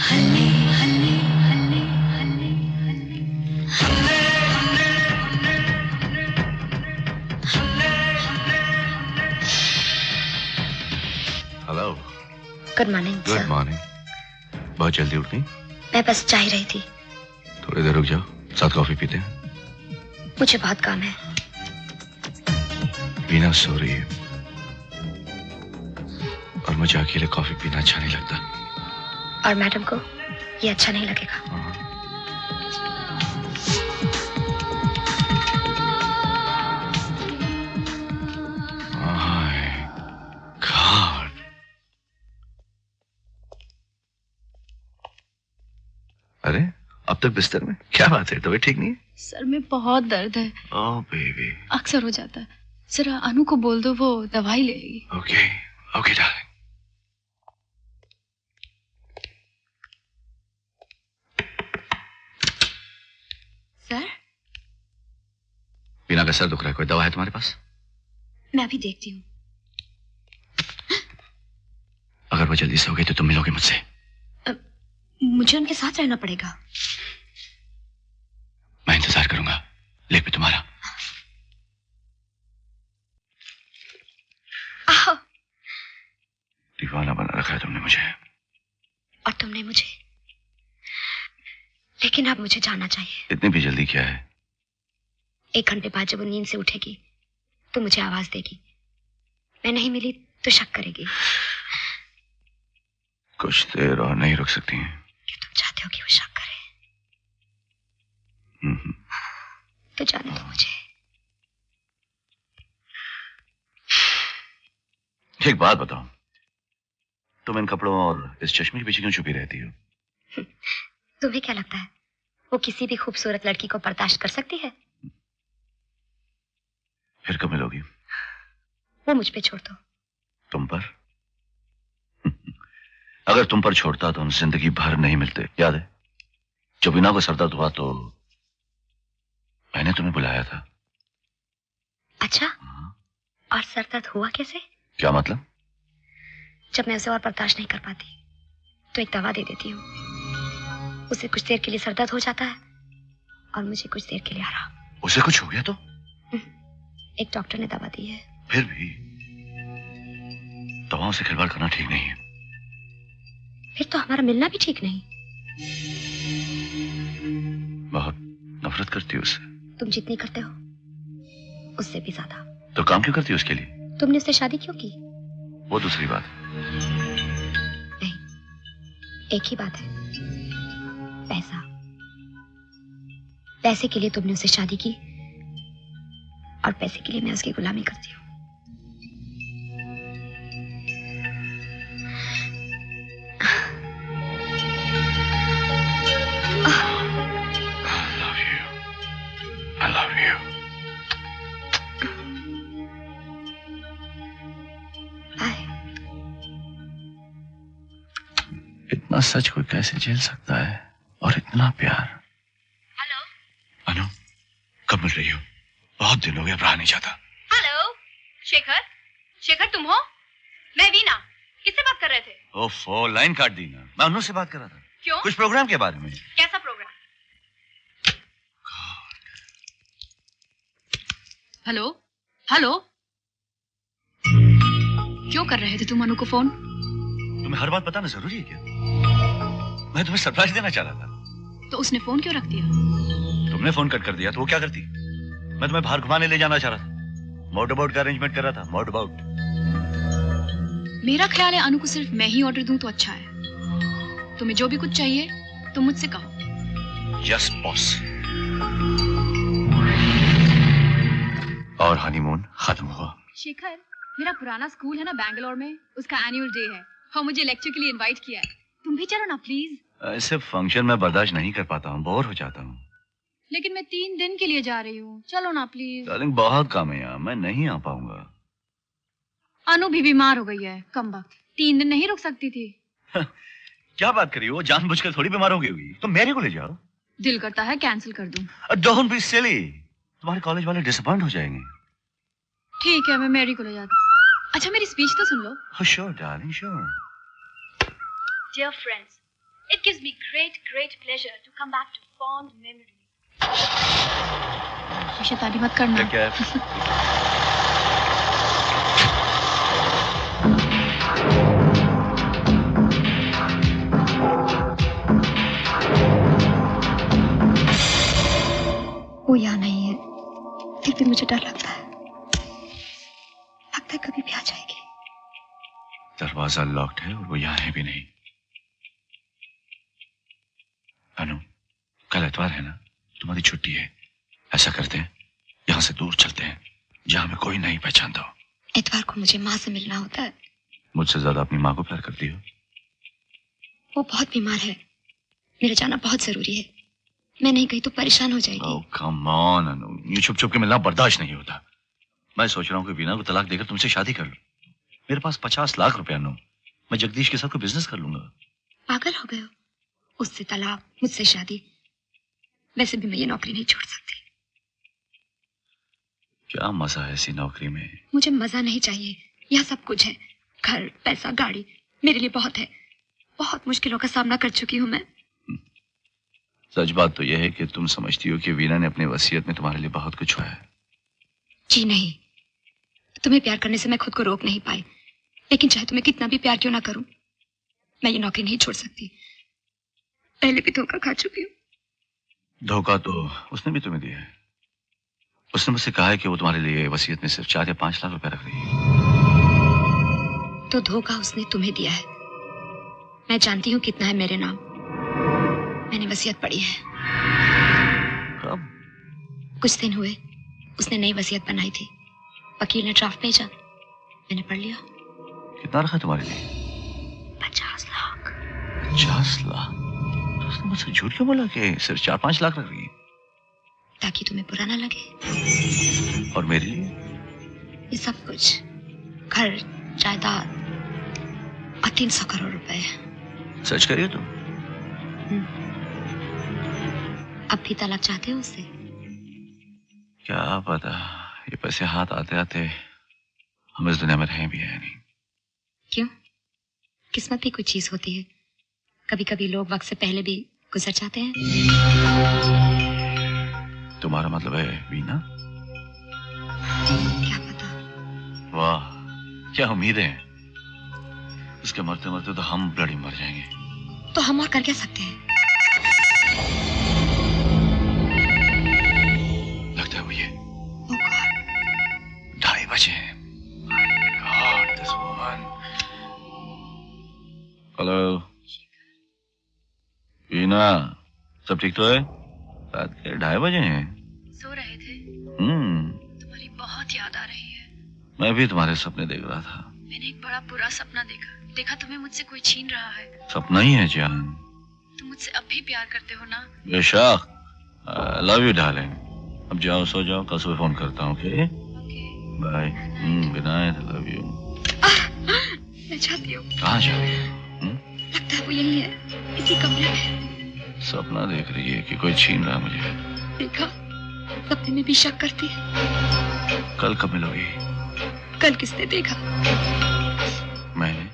Hello. Good morning. Good morning. बहुत जल्दी उठ गई? मैं बस जा ही रही थी। थोड़ी देर रुक जाओ, साथ कॉफी पीते हैं। मुझे बहुत काम है। वीना सो रही है और मुझे अकेले कॉफी पीना अच्छा नहीं लगता। और मैडम को ये अच्छा नहीं लगेगा। अरे अब तक बिस्तर में? क्या बात है, तबीयत ठीक नहीं है? सर में बहुत दर्द है। ओह बेबी। अक्सर हो जाता है। जरा अनु को बोल दो, वो दवाई लेगी। Okay okay darling. Sir? Veena का सर दुख रहा है, कोई दवा है तुम्हारे पास? मैं अभी देखती हूँ। अगर वो जल्दी से हो गई तो तुम मिलोगे मुझसे। मुझे उनके साथ रहना पड़ेगा। मैं इंतजार करूंगा, लेट भी तुम्हारा। दीवाना बना रखा है तुमने मुझे। और तुमने मुझे। लेकिन अब मुझे जाना चाहिए। इतनी भी जल्दी क्या है? 1 घंटे बाद जब वो नींद से उठेगी तो मुझे आवाज देगी। मैं नहीं मिली तो शक करेगी। कुछ देर और नहीं रुक सकती हैं? क्या तुम चाहते हो कि वो शक करे? तो जाने दो मुझे। एक बात बताओ, तुम इन कपड़ों और इस चश्मे के पीछे क्यों छुपी रहती हो? तुम्हें क्या लगता है वो किसी भी खूबसूरत लड़की को बर्दाश्त कर सकती है? फिर कब मिलोगी? वो मुझ पे छोड़ दो। तुम पर? अगर तुम पर छोड़ता तो हम जिंदगी भर नहीं मिलते। याद है जब वीना को सरदर्द हुआ तो मैंने तुम्हें बुलाया था। अच्छा, और सरदर्द हुआ कैसे? क्या मतलब? जब मैं उसे और बर्दाश्त नहीं कर पाती तो एक दवा दे देती हूँ। उसे कुछ देर के लिए सरदर्द हो जाता है और मुझे कुछ देर के लिए आराम। उसे कुछ हो गया तो? एक डॉक्टर ने दवा दी है। फिर भी दवाओं से खिलवाड़ करना ठीक नहीं है। फिर तो हमारा मिलना भी ठीक नहीं। बहुत नफरत करती हो उससे। तुम जितनी करते हो उससे भी ज्यादा। तो काम क्यों करती हो उसके लिए? तुमने उससे शादी क्यों की? वो दूसरी बात। नहीं, एक ही बात है, पैसा। पैसे के लिए तुमने उससे शादी की और पैसे के लिए मैं उसकी गुलामी करती हूँ। I love you. इतना सच कोई कैसे झेल सकता है और इतना प्यार? हेलो अनु, कब मिल रही हो? बहुत दिन हो गया, रहा नहीं जाता। हेलो शेखर। शेखर तुम हो? मैं वीना। किससे बात कर रहे थे? ओफो, लाइन काट दी ना। मैं अनु से बात कर रहा था। क्यों? कुछ प्रोग्राम के बारे में। कैसा प्रोग्राम? Hello hello. क्यों कर रहे थे तुम अनु को फोन? तुम्हें हर बात बताना जरूरी है क्या? मैं तुम्हें सरप्राइज देना चाह रहा था। तो उसने फोन क्यों रख दिया? तुमने फोन कट कर दिया तो वो क्या करती? मैं तुम्हें बाहर घुमाने ले जाना चाह रहा था। मोटर बोट का अरेंजमेंट कर रहा था। Motor boat. मेरा ख्याल है अनु को सिर्फ मैं ही ऑर्डर दूं तो अच्छा है। तुम्हें जो भी कुछ चाहिए तुम मुझसे कहो। Yes boss. और हनीमून खत्म हुआ। शेखर, मेरा पुराना स्कूल है ना बैंगलोर में, उसका एनुअल डे है और मुझे लेक्चर के लिए इनवाइट किया है। तुम भी चलो ना प्लीज। ऐसे फंक्शन में बर्दाश्त नहीं कर पाता हूँ, बोर हो जाता हूँ। लेकिन मैं 3 दिन के लिए जा रही हूँ, चलो ना प्लीज। डार्लिंग बहुत काम है यहाँ, मैं नहीं आ पाऊंगा। अनु भी बीमार हो गई है, कम वक्त 3 दिन नहीं रुक सकती थी। क्या बात करी हो? जानबूझकर थोड़ी बीमार हो गई होगी। तो मेरे को ले जाओ। दिल करता है कैंसिल कर दूं। डोंट बी सिली, तुम्हारे कॉलेज वाले डिसअपॉइंट हो जाएंगे। ठीक है, मैं मैरी को ले जाती हूँ। अच्छा मेरी स्पीच तो सुन लो। Sure darling, sure. Dear friends, It gives me great pleasure to come back to fond memories. शैतानी मत करना। क्या है? वो यहाँ नहीं है, फिर भी मुझे डर लगता है। लगता है कभी भी आ जाएगी। दरवाजा लॉक्ड है और वो यहाँ है भी नहीं। अनु, कल एतवार है ना, तुम्हारी छुट्टी है। ऐसा करते हैं, यहाँ से दूर चलते हैं, जहाँ हमें कोई नहीं पहचानता हो। एतवार को मुझे माँ से मिलना होता है। मुझसे ज्यादा अपनी माँ को प्यार करती हो? वो बहुत बीमार है, मेरा जाना बहुत जरूरी है। मैं नहीं गई तो परेशान हो जाएगी। ओह कम ऑन अनु, ये छुप छुप के मिलना बर्दाश्त नहीं होता। मैं सोच रहा हूँ कि वीना को तलाक देकर तुमसे शादी कर लूं। मेरे पास 50 लाख रुपए अनु, मैं जगदीश के साथ कोई बिजनेस कर लूंगा। पागल हो गए हो? उससे तलाक, मुझसे शादी। वैसे भी मैं ये नौकरी नहीं छोड़ सकती। क्या मजा है ऐसी नौकरी में? मुझे मजा नहीं चाहिए, यहाँ सब कुछ है। घर, पैसा, गाड़ी, मेरे लिए बहुत है। बहुत मुश्किलों का सामना कर चुकी हूँ मैं। सच बात तो यह है कि तुम समझती हो कि वीना ने अपने वसीयत में तुम्हारे लिए बहुत कुछ छुआ है। जी नहीं, तुम्हें प्यार करने से मैं खुद को रोक नहीं पाई, लेकिन चाहे तुम्हें कितना भी प्यार क्यों ना करूं, मैं ये नौकरी नहीं छोड़ सकती। पहले भी धोखा खा चुकी हूँ। धोखा तो उसने भी तुम्हें दिया है। उसने मुझसे कहा है कि वो तुम्हारे लिए वसीयत में सिर्फ 4 या 5 लाख रुपए रख रही है। तो धोखा उसने तुम्हें दिया है। मैं जानती हूँ कितना है मेरे नाम। मैंने वसीयत पढ़ी है। कब? कुछ दिन हुए, उसने नई वसीयत बनाई थी। वकील ने ड्राफ्ट भेजा, मैंने पढ़ लिया। कितना रखा तुम्हारे लिए? 50 लाख। 50 लाख? तो उसने मुझसे झूठ क्यों बोला कि सिर्फ 4-5 लाख रख रही है? ताकि तुम्हें बुरा ना लगे। और मेरे लिए? ये सब कुछ, घर, जायदाद और 300 करोड़ रुपए। सच करिए तुम? अब भी तलाक चाहते हो उससे? क्या पता, ये पैसे हाथ आते आते हम इस दुनिया में रहे भी है नहीं। क्यों? किस्मत भी कोई चीज होती है। कभी कभी लोग वक्त से पहले भी गुजर जाते हैं। तुम्हारा मतलब है वीना? क्या पता। वाह, क्या उम्मीदें हैं। उसके मरते मरते तो हम ब्लडी मर जाएंगे। तो हम और कर क्या सकते हैं? लगता है वो ये। Oh God. 2:30 बजे। God, this woman. Hello Veena, सब ठीक तो है? रात के 2:30 बजे हैं। सो रहे थे? तुम्हारी बहुत याद आ रही है। मैं भी तुम्हारे सपने देख रहा था। मैंने एक बड़ा बुरा सपना देखा तुम्हें मुझसे कोई छीन रहा है। सपना ही है जान। तुम मुझसे अब भी प्यार करते हो ना? बेशक। Love you darling. अब जाओ, सो जाओ, कल सुबह फोन करता हूँ। Okay bye. Good night, love you. मैं चाहती हूँ। कहाँ जा रही है? लगता है वो यही है, इसी कमरे में। सपना देख रही है कि कोई छीन रहा है मुझे। देखा, सपने में भी शक करती है। कल कब मिलोगी? कल किसने देखा? मैंने।